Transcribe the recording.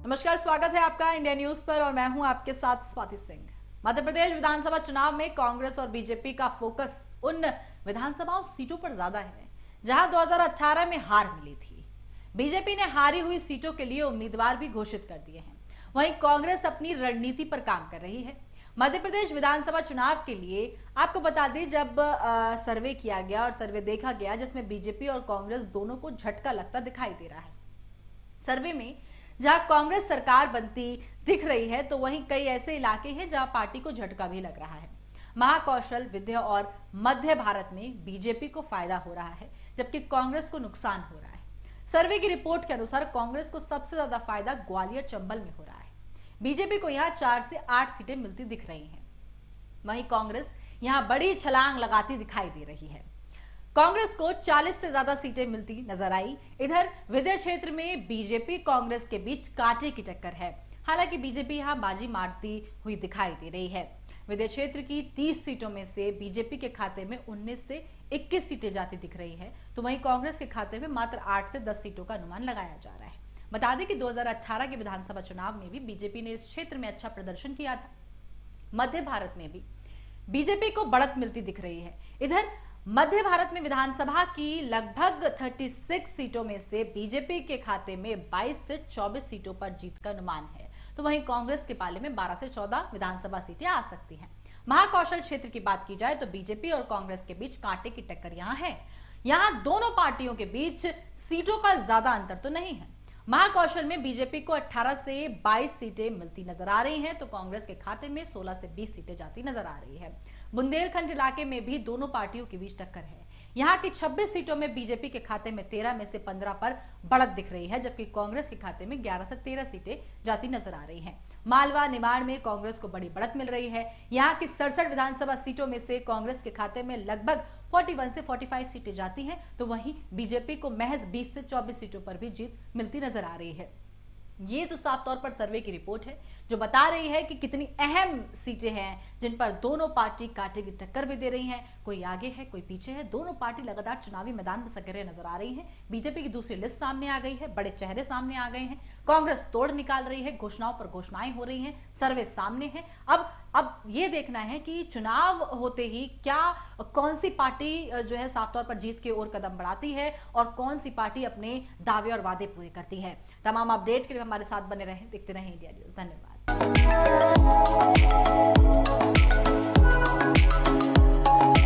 नमस्कार, स्वागत है आपका इंडिया न्यूज पर और मैं हूं आपके साथ स्वाति सिंह। मध्य प्रदेश विधानसभा चुनाव में कांग्रेस और बीजेपी का फोकस उन विधानसभा सीटों पर ज्यादा है जहां 2018 में हार मिली थी। बीजेपी ने हारी हुई सीटों के लिए उम्मीदवार भी घोषित कर दिए हैं। वहीं कांग्रेस अपनी रणनीति पर काम कर रही है। मध्य प्रदेश विधानसभा चुनाव के लिए आपको बता दें, जब सर्वे किया गया और सर्वे देखा गया जिसमें बीजेपी और कांग्रेस दोनों को झटका लगता दिखाई दे रहा है। सर्वे में जहां कांग्रेस सरकार बनती दिख रही है तो वहीं कई ऐसे इलाके हैं जहां पार्टी को झटका भी लग रहा है। महाकौशल, विंध्य और मध्य भारत में बीजेपी को फायदा हो रहा है जबकि कांग्रेस को नुकसान हो रहा है। सर्वे की रिपोर्ट के अनुसार कांग्रेस को सबसे ज्यादा फायदा ग्वालियर चंबल में हो रहा है। बीजेपी को यहां 4 से 8 सीटें मिलती दिख रही हैं। वहीं कांग्रेस यहां बड़ी छलांग लगाती दिखाई दे रही है। कांग्रेस को 40 से ज्यादा सीटें मिलती नजर आई। इधर विंध्य क्षेत्र में बीजेपी कांग्रेस के बीच कांटे की टक्कर है। हालांकि बीजेपी यहां बाजी मारती हुई दिखाई दे रही है। विंध्य क्षेत्र की 30 सीटों में से बीजेपी के खाते में 19 से 21 सीटें जाती दिख रही है, तो वहीं कांग्रेस के खाते में मात्र 8 से 10 सीटों का अनुमान लगाया जा रहा है। बता दें कि 2018 के विधानसभा चुनाव में भी बीजेपी ने इस क्षेत्र में अच्छा प्रदर्शन किया था। मध्य भारत में भी बीजेपी को बढ़त मिलती दिख रही है। इधर मध्य भारत में विधानसभा की लगभग 36 सीटों में से बीजेपी के खाते में 22 से 24 सीटों पर जीत का अनुमान है, तो वहीं कांग्रेस के पाले में 12 से 14 विधानसभा सीटें आ सकती हैं। महाकौशल क्षेत्र की बात की जाए तो बीजेपी और कांग्रेस के बीच कांटे की टक्कर यहां है। यहां दोनों पार्टियों के बीच सीटों का ज्यादा अंतर तो नहीं है। महाकौशल में बीजेपी को 18 से 22 सीटें मिलती नजर आ रही हैं, तो कांग्रेस के खाते में 16 से 20 सीटें जाती नजर आ रही है। बुंदेलखंड इलाके में भी दोनों पार्टियों के बीच टक्कर है। यहां की 26 सीटों में बीजेपी के खाते में 13 में से 15 पर बढ़त दिख रही है, जबकि कांग्रेस के खाते में 11 से 13 सीटें जाती नजर आ रही हैं। मालवा, निमाड़ में कांग्रेस को बड़ी बढ़त मिल रही है। यहां की 67 विधानसभा सीटों में से कांग्रेस के खाते में लगभग 41 से 45 सीटें जाती हैं, तो वहीं बीजेपी को महज 20 से 24 सीटों पर भी जीत मिलती नजर आ रही है। ये तो साफ तौर पर सर्वे की रिपोर्ट है जो बता रही है कि कितनी अहम सीटें हैं जिन पर दोनों पार्टी कांटे की टक्कर भी दे रही हैं। कोई आगे है, कोई पीछे है। दोनों पार्टी लगातार चुनावी मैदान में सक्रिय नजर आ रही हैं। बीजेपी की दूसरी लिस्ट सामने आ गई है, बड़े चेहरे सामने आ गए हैं। कांग्रेस तोड़ निकाल रही है, घोषणाओं पर घोषणाएं हो रही हैं, सर्वे सामने है। अब ये देखना है कि चुनाव होते ही क्या कौन सी पार्टी जो है साफ तौर पर जीत की ओर कदम बढ़ाती है और कौन सी पार्टी अपने दावे और वादे पूरे करती है। तमाम अपडेट के लिए हमारे साथ बने रहें, देखते रहें इंडिया न्यूज। धन्यवाद।